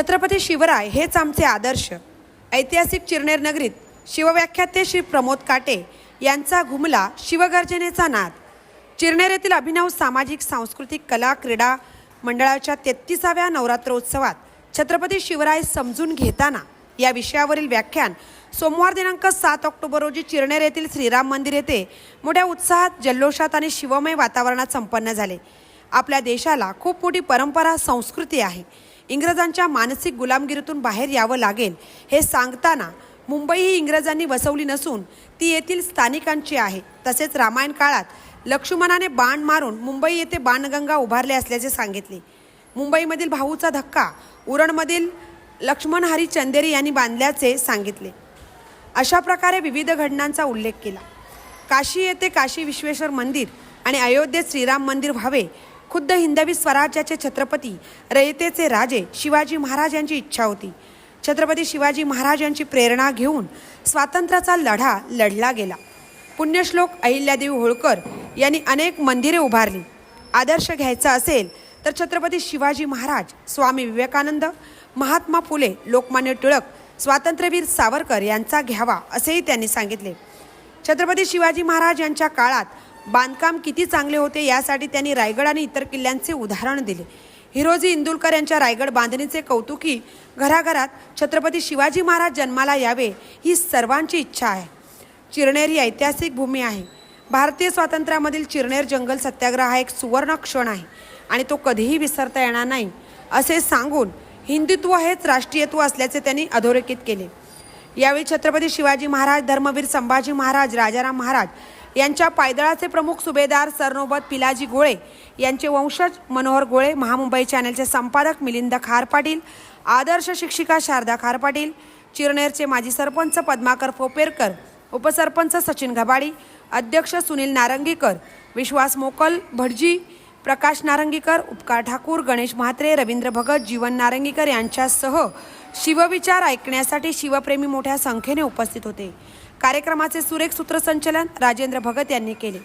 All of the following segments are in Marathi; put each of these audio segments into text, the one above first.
छत्रपती शिवराय हेच आमचे आदर्श। ऐतिहासिक चिरनेर नगरीत शिवव्याख्याते श्री प्रमोद काटे यांचा घुमला शिवगर्जनेचा नाद। चिरनेर येथील अभिनव सामाजिक सांस्कृतिक कला क्रीडा मंडळाच्या 33व्या नवरात्रोत्सवात छत्रपती शिवराय समजून घेताना या विषयावरील व्याख्यान सोमवार दिनांक 7 ऑक्टोबर रोजी चिरनेर येथील श्रीराम मंदिर येथे मोठ्या उत्साहात जल्लोषात आणि शिवमय वातावरणात संपन्न झाले। आपल्या देशाला खूप मोठी परंपरा संस्कृती आहे। इंग्रजांच्या मानसिक गुलामगिरीतून बाहेर यावं लागेल हे सांगताना मुंबई ही इंग्रजांनी वसवली नसून ती येथील स्थानिकांची आहे। तसेच रामायण काळात लक्ष्मणाने बाण मारून मुंबई येथे बाणगंगा उभारले असल्याचे सांगितले। मुंबईमधील भाऊचा धक्का उरणमधील लक्ष्मण हरी चंदेरी यांनी बांधल्याचे सांगितले। अशा प्रकारे विविध घटनांचा उल्लेख केला। काशी येथे काशी विश्वेश्वर मंदिर आणि अयोध्येत श्रीराम मंदिर व्हावे खुद्द हिंदवी स्वराज्याचे छत्रपती रयतेचे राजे शिवाजी महाराज यांची इच्छा होती। छत्रपती शिवाजी महाराज यांची प्रेरणा घेऊन स्वातंत्र्याचा लढा लढला गेला। पुण्यश्लोक अहिल्यादेवी होळकर यांनी अनेक मंदिरे उभारली। आदर्श घ्यायचा असेल तर छत्रपती शिवाजी महाराज, स्वामी विवेकानंद, महात्मा फुले, लोकमान्य टिळक, स्वातंत्र्यवीर सावरकर यांचा घ्यावा असेही त्यांनी सांगितले। छत्रपती शिवाजी महाराज यांच्या काळात बांधकाम किती चांगले होते यासाठी त्यांनी रायगड आणि इतर किल्ल्यांचे उदाहरण दिले। हिरोजी इंदुलकर यांच्या रायगड बांधणीचे कौतुकी घराघरात छत्रपती शिवाजी महाराज जन्माला यावे ही सर्वांची इच्छा आहे। चिरनेर ही ऐतिहासिक भूमी आहे। भारतीय स्वातंत्र्यामधील चिरनेर जंगल सत्याग्रह हा एक सुवर्ण क्षण आहे आणि तो कधीही विसरता येणार नाही असे सांगून हिंदुत्व हेच राष्ट्रीयत्व असल्याचे त्यांनी अधोरेखित केले। यावेळी छत्रपती शिवाजी महाराज, धर्मवीर संभाजी महाराज, राजाराम महाराज यांच्या पायदळाचे प्रमुख सुभेदार सरनोबत पिलाजी गोळे यांचे वंशज मनोहर गोळे, महामुंबई चॅनलचे संपादक मिलिंद खार पाटील, आदर्श शिक्षिका शारदा खार पाटील, चिरनेरचे माजी सरपंच पद्माकर फोपेरकर, उपसरपंच सचिन घबाडी, अध्यक्ष सुनील नारंगीकर, विश्वास मोकल भटजी, प्रकाश नारंगीकर, उपकार ठाकूर, गणेश म्हात्रे, रवींद्र भगत, जीवन नारंगीकर यांच्यासह शिवविचार ऐकण्यासाठी शिवप्रेमी मोठ्या संख्येने उपस्थित होते। कार्यक्रमाचे सुरेख सूत्रसंचलन राजेंद्र भगत यांनी केले।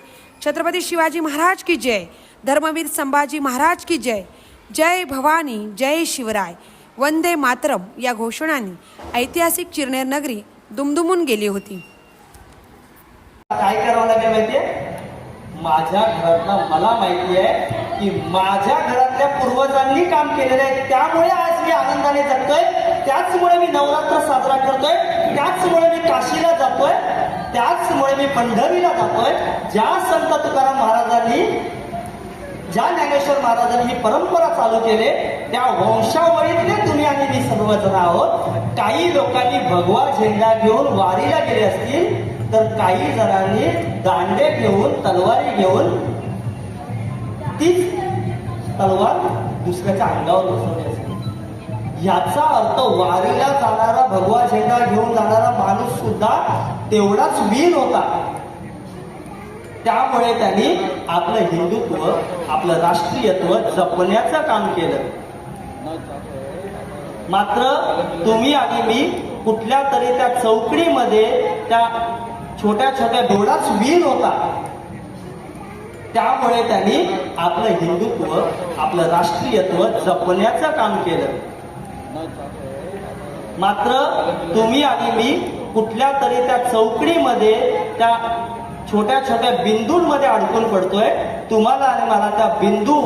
छत्रपती शिवाजी महाराज की जय, धर्मवीर संभाजी महाराज की जय, जय भवानी, जय शिवराय, वंदे मातरम या घोषणांनी ऐतिहासिक चिरनेर नगरी दुमदुमून गेली होती। काय करावं लागेल माहितीये? माझ्या घरातला मला माहिती आहे की माझ्या घरातल्या पूर्वजांनी काम केलेलं आहे, त्यामुळे आज मी आनंदाने जगतोय, त्याचमुळे मी नवरात्र साजरा करतोय, त्याचमुळे मी काशीला जातोय, त्याचमुळे मी पंढरीला जातोय। ज्या संत तुकाराम महाराजांनी, ज्या ज्ञानेश्वर महाराजांनी ही परंपरा चालू केले त्या वंशावळीतले तुम्ही आणि मी सर्वजण आहोत। काही लोकांनी भगवा झेंडा घेऊन वारीला गेले असतील तर काही जणांनी दांडे घेऊन, तलवारी घेऊन तीच तलवार दुसऱ्याच्या अंगावर बसवली असेल। याचा अर्थ वारीला जाणारा, भगवा झेंडा घेऊन जाणारा माणूस सुद्धा तेवढाच वीर होता। त्यामुळे त्यांनी आपलं हिंदुत्व, आपलं राष्ट्रीयत्व जपण्याचं काम केलं। मात्र तुम्ही आणि मी कुठल्या तरी त्या चौकडीमध्ये, त्या छोट्या छोट्या दोडाच वीर होता, त्यामुळे त्यांनी आपलं हिंदुत्व, आपलं राष्ट्रीयत्व जपण्याचं काम केलं। मात्र तुम्ही आणि मी कुठल्या तरी त्या चौकडीमध्ये, त्या छोट्या छोट्या बिंदूंमध्ये अडकून पडतोय। तुम्हाला आणि मला त्या बिंदू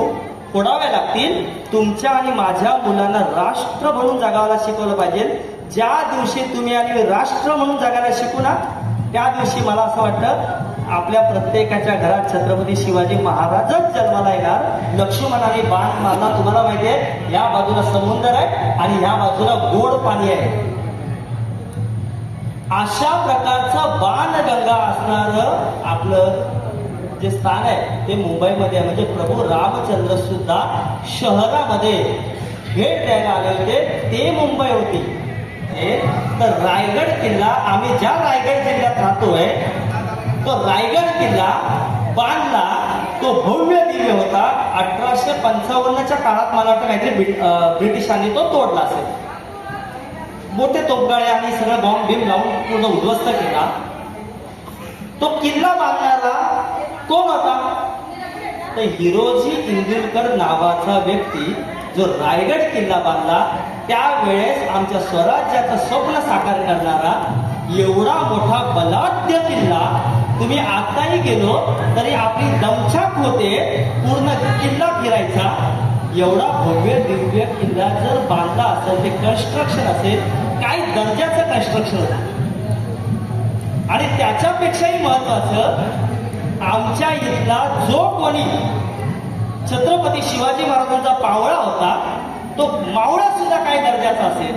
फोडाव्या लागतील। तुमच्या आणि माझ्या मुलांना राष्ट्र म्हणून जगायला शिकवलं पाहिजे। ज्या दिवशी तुम्ही आणि राष्ट्र म्हणून जगायला शिकू ना, त्या दिवशी मला असं वाटतं आपल्या प्रत्येकाच्या घरात छत्रपती शिवाजी महाराजच जन्माला येणार। लक्ष्मणाने बाण मारला, तुम्हाला माहिती आहे, या बाजूला समुद्र आहे आणि ह्या बाजूला गोड पाणी आहे। अशा प्रकारचं बाणगंगा असणारं आपलं जे स्थान आहे ते मुंबईमध्ये आहे। म्हणजे प्रभू रामचंद्र सुद्धा शहरामध्ये भेट द्यायला आले होते, ते मुंबई होती। तर रायगड किल्ला, आम्ही ज्या रायगड जिल्ह्यात राहतोय तो रायगड किल्ला बांधला, तो भव्य दिव्य होता। 1855च्या काळात मला वाटतं काहीतरी ब्रिटिशांनी तो तोडला असेल। मोठे तोफगाळे आणि सगळं बॉम्ब बिम लावून पूर्ण उद्ध्वस्त केला। तो किल्ला बांधणारा कोण होता? तर हिरोजी इंदुलकर नावाचा व्यक्ती जो रायगड किल्ला बांधला त्यावेळेस आमच्या स्वराज्याचं स्वप्न साकार करणारा एवढा मोठा बलाढ्य किल्ला तुम्ही आताही गेलो तरी आपली दमछाक होते पूर्ण किल्ला फिरायचा. एवढा भव्य दिव्य किल्ला जर बांधला असेल, ते कन्स्ट्रक्शन असेल, काय दर्जाचं कन्स्ट्रक्शन होतं. आणि त्याच्यापेक्षाही महत्वाचं, आमच्या इथला जो कोणी छत्रपती शिवाजी महाराजांचा पावळा होता, तो मावळा सुद्धा काय दर्जाचा असेल.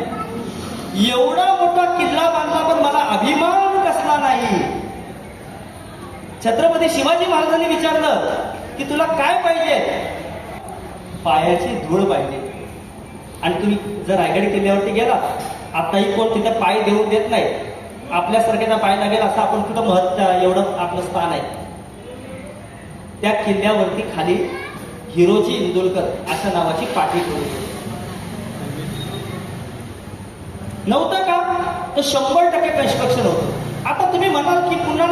एवढा मोठा किल्ला बांधला पण मला अभिमान कसला नाही. छत्रपती शिवाजी महाराजांनी विचारलं की तुला काय पाहिजे? पायाची धूळ पाहिजे. आणि तुम्ही जर रायगड किल्ल्यावरती गेला, आताही कोण तिथं पाय देऊन देत नाही. आपल्यासारख्याचा पाय लागेल असं आपण कुठं महत्व, एवढं आपलं स्थान आहे. त्या किल्ल्यावरती खाली हिरोजी इंदुलकर अशा नावाची पाठी ठेवली नव्हतं का? तर 100% कन्स्ट्रक्शन होतं. आता तुम्ही म्हणाल की पुन्हा